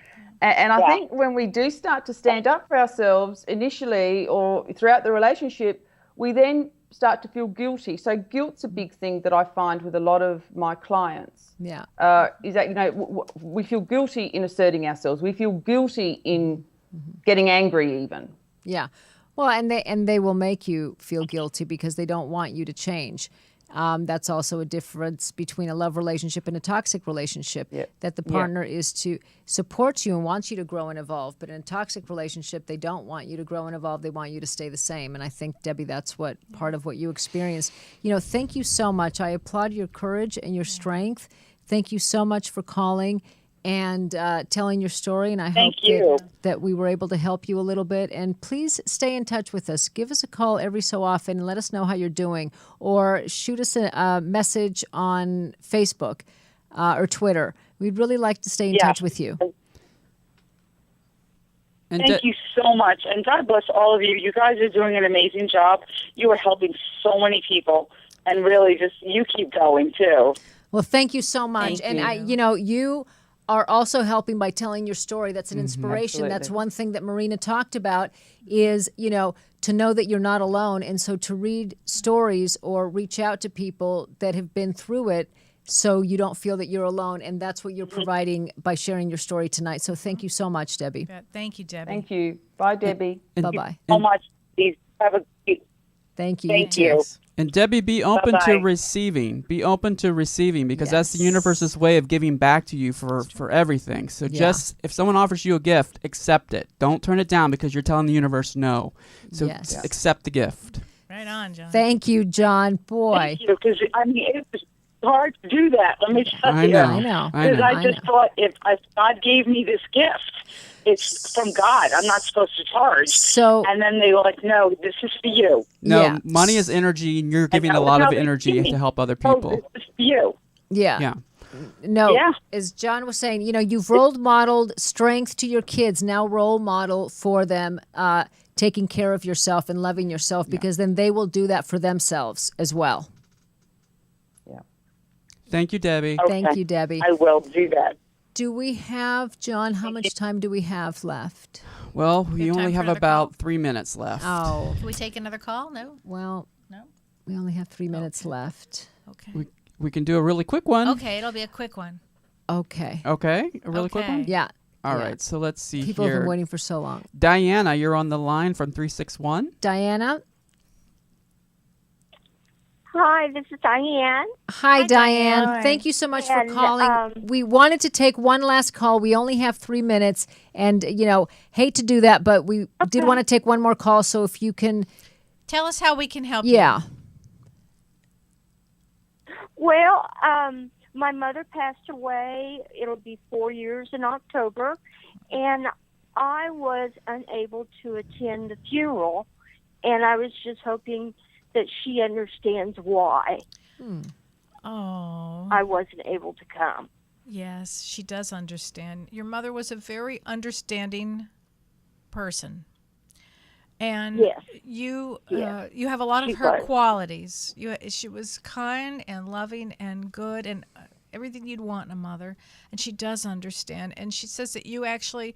And I think when we do start to stand up for ourselves initially or throughout the relationship, we then start to feel guilty. So guilt's a big thing that I find with a lot of my clients. Yeah. Is that, we feel guilty in asserting ourselves. We feel guilty in getting angry even. Yeah. Well, and they will make you feel guilty because they don't want you to change. That's also a difference between a love relationship and a toxic relationship, that the partner is to support you and wants you to grow and evolve. But in a toxic relationship, they don't want you to grow and evolve. They want you to stay the same. And I think, Debbie, that's what part of what you experienced. Thank you so much. I applaud your courage and your strength. Thank you so much for calling and telling your story. And I hope that we were able to help you a little bit. And please stay in touch with us. Give us a call every so often and let us know how you're doing. Or shoot us a message on Facebook or Twitter. We'd really like to stay in touch with you. And Thank you so much. And God bless all of you. You guys are doing an amazing job. You are helping so many people. And really, you keep going, too. Well, thank you so much. You are also helping by telling your story. That's an inspiration. Absolutely. That's one thing that Marina talked about is, to know that you're not alone. And so to read stories or reach out to people that have been through it so you don't feel that you're alone. And that's what you're providing by sharing your story tonight. So thank you so much, Debbie. Thank you, Debbie. Thank you. Bye, Debbie. Bye-bye. So much. Have a Thank you. Thank you. And Debbie, be open to Bye-bye. receiving. Be open to receiving because that's the universe's way of giving back to you for everything. So just if someone offers you a gift, accept it. Don't turn it down because you're telling the universe no. So accept the gift. Right on, John. Thank you, John. Boy. Thank you, because it was hard to do that. Let me tell you. I know. Because I just thought if God gave me this gift, it's from God. I'm not supposed to charge. And then they were like, no, this is for you. No, money is energy, and you're giving a lot of energy to help other people. Oh, this is for you. Yeah. No, as John was saying, you've role modeled strength to your kids. Now role model for them taking care of yourself and loving yourself because then they will do that for themselves as well. Yeah. Thank you, Debbie. Okay. Thank you, Debbie. I will do that. Do we have, John, how much time do we have left? Well, we have only time for have another about 3 minutes left. Oh. Can we take another call? No? Well, No? we only have 3 minutes left. Okay. We can do a really quick one. Okay, it'll be a quick one. Okay. Okay, a really quick one? Yeah. All right, so let's see People here. have been waiting for so long. Diana, you're on the line from 361. Diana? Hi, this is Diane. Hi, Diane. Diane. Thank you so much And, for calling. We wanted to take one last call. We only have 3 minutes, and hate to do that, but we did want to take one more call. So if you can, Tell us how we can help you. yeah. Well, my mother passed away. It'll be 4 years in October, and I was unable to attend the funeral, and I was just hoping that she understands why Oh. I wasn't able to come. Yes, she does understand. Your mother was a very understanding person. And Yes. you Yes. you have a lot of She her was. qualities. She was kind and loving and good and everything you'd want in a mother. And she does understand. And she says that you actually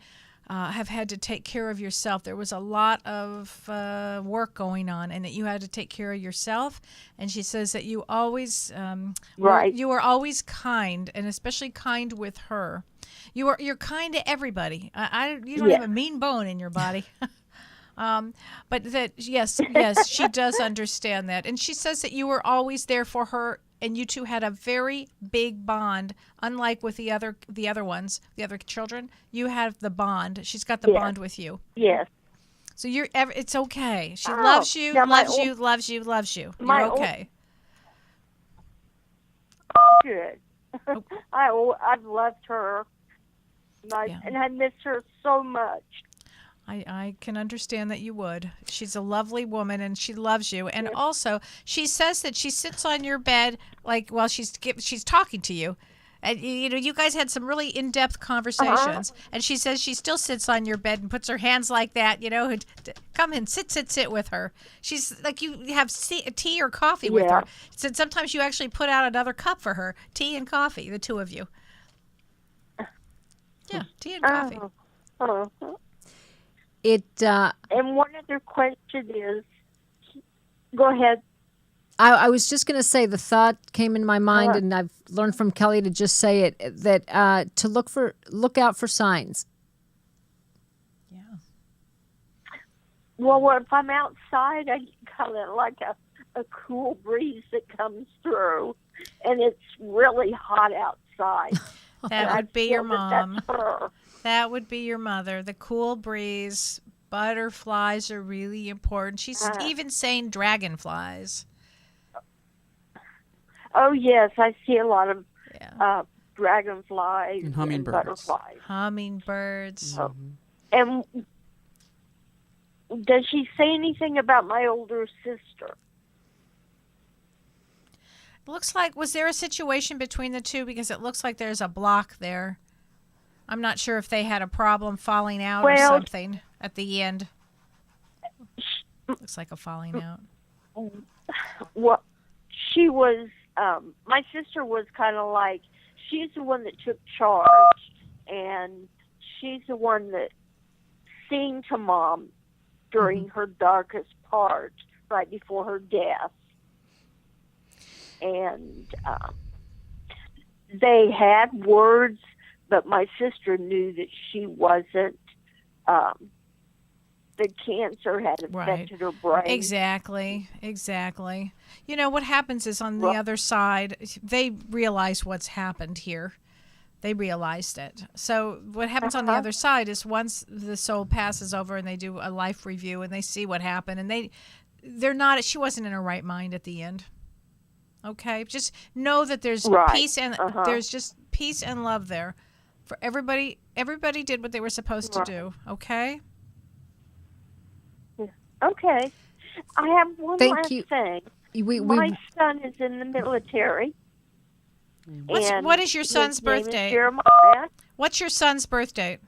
have had to take care of yourself. There was a lot of work going on, and that you had to take care of yourself. And she says that you always Right. you were always kind, and especially kind with her. You're kind to everybody. You don't Yeah. have a mean bone in your body. But that yes, she does understand that, and she says that you were always there for her, and you two had a very big bond. Unlike with the other ones, the other children, you have the bond. She's got the Yes. bond with you, Yes. so it's okay. She Oh, loves you, now my loves you, loves you, loves you. my You're old- okay. Good. Oh. I've loved her, and I miss her so much. I can understand that you would. She's a lovely woman, and she loves you. And also, she says that she sits on your bed like while she's talking to you. And you guys had some really in-depth conversations. And she says she still sits on your bed and puts her hands like that. And come and sit with her. She's like, you have tea or coffee with her. So sometimes you actually put out another cup for her, tea and coffee, the two of you. Yeah, tea and coffee. Oh. And one other question is, go ahead. I was just going to say, the thought came in my mind, and I've learned from Kelly to just say it, that to look out for signs. Yeah. Well, if I'm outside, I get kind of like a cool breeze that comes through, and it's really hot outside. That would be your feel that mom. that's her. That would be your mother. The cool breeze. Butterflies are really important. She's even saying dragonflies. Oh, yes, I see a lot of dragonflies And hummingbirds. butterflies. Hummingbirds. Oh. And does she say anything about my older sister? Looks like, was there a situation between the two? Because it looks like there's a block there. I'm not sure if they had a problem falling out or something at the end. Looks like a falling out. Well, she was, my sister was kind of like, she's the one that took charge, and she's the one that sang to Mom during her darkest part, right before her death. And they had words, but my sister knew that she wasn't, the cancer had affected her brain. Exactly. You know, what happens is on the other side, they realize what's happened here. They realized it. So what happens on the other side is once the soul passes over and they do a life review and they see what happened, and they're not, she wasn't in her right mind at the end. Okay? Just know that there's peace and there's just peace and love there. For everybody did what they were supposed to do. Okay? Okay. I have one last thing. My son is in the military. What is your son's birthday? Jeremiah. What's your son's birthday?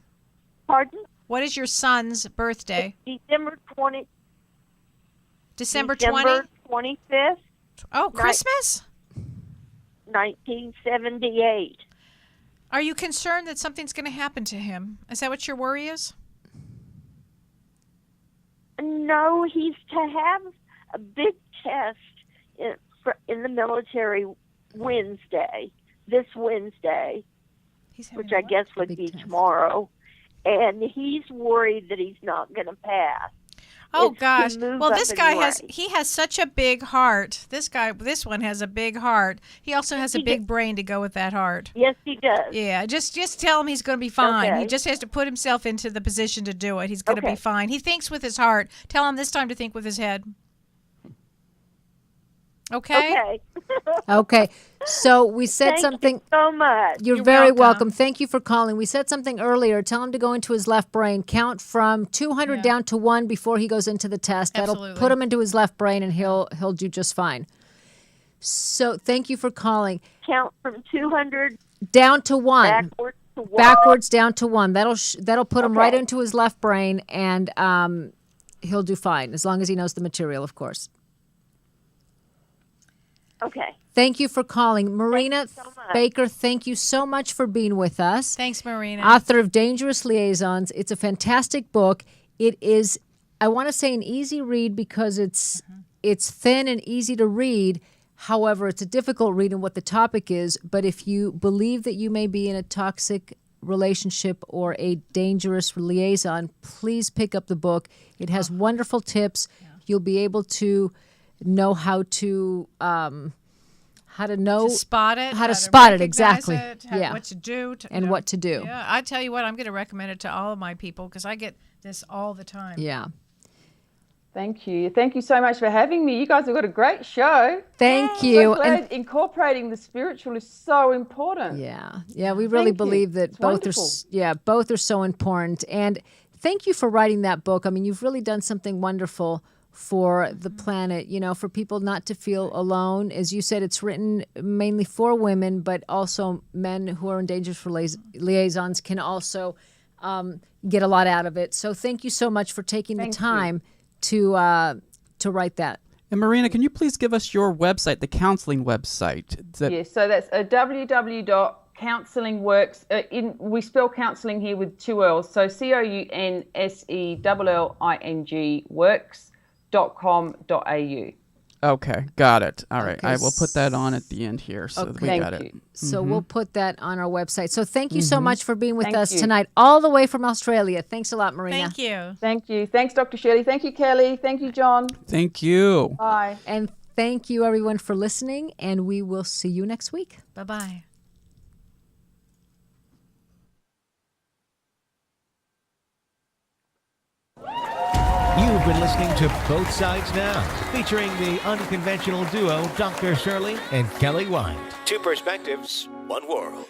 Pardon? What is your son's birthday? December 20. December 25th. Oh, Christmas? 1978. Are you concerned that something's going to happen to him? Is that what your worry is? No, he's to have a big test in the military this Wednesday, which I guess would be tomorrow, and he's worried that he's not going to pass. Oh It's to gosh. move Well, up this in guy rank. he has such a big heart. This one has a big heart. He also has a big brain to go with that heart. Yes, he does. Yeah, just tell him he's going to be fine. Okay. He just has to put himself into the position to do it. He's going to be Okay. fine. He thinks with his heart. Tell him this time to think with his head. Okay? Okay. Okay. So we said Thank something. you so much. You're very welcome. Thank you for calling. We said something earlier. Tell him to go into his left brain. Count from 200 down to 1 before he goes into the test. That'll Absolutely. put him into his left brain, and he'll do just fine. So thank you for calling. Count from 200 Down to 1. backwards to 1. Backwards down to 1. That'll put him Okay. right into his left brain, and he'll do fine as long as he knows the material, of course. Okay. Thank you for calling. Marina so much. Bakker, thank you so much for being with us. Thanks, Marina. Author of Dangerous Liaisons. It's a fantastic book. It is, I want to say, an easy read because it's thin and easy to read. However, it's a difficult read in what the topic is. But if you believe that you may be in a toxic relationship or a dangerous liaison, please pick up the book. It has wonderful tips. You'll be able to know how to know to spot it, how to spot it, recognize exactly. it, Yeah. what to do, And what to do. Yeah, I tell you what, I'm going to recommend it to all of my people because I get this all the time. Yeah. Thank you. Thank you so much for having me. You guys have got a great show. Thank So you. glad incorporating the spiritual is so important. Yeah, we really Thank you. believe that It's both wonderful. both are so important. And thank you for writing that book. I mean, you've really done something wonderful for the planet, for people not to feel alone. As you said, it's written mainly for women, but also men who are in dangerous liaisons can also get a lot out of it. So thank you so much for taking the time to write that. And Marina, can you please give us your website, the counseling website? Yes, so that's www.counselingworks. We spell counselling here with 2 L's, so COUNSELLING works.com.au. Okay, got it. All right. Okay, I will put that on at the end here so that we Okay. got Thank it. you. So we'll put that on our website. So thank you so much for being with Thank us you. tonight, all the way from Australia. Thanks a lot, Marina. Thank you. Thank you. Thanks, Dr. Shirley. Thank you, Kelly. Thank you, John. Thank you. Bye. And thank you, everyone, for listening, and we will see you next week. Bye-bye. You've been listening to Both Sides Now, featuring the unconventional duo Dr. Shirley and Kelly White. Two perspectives, one world.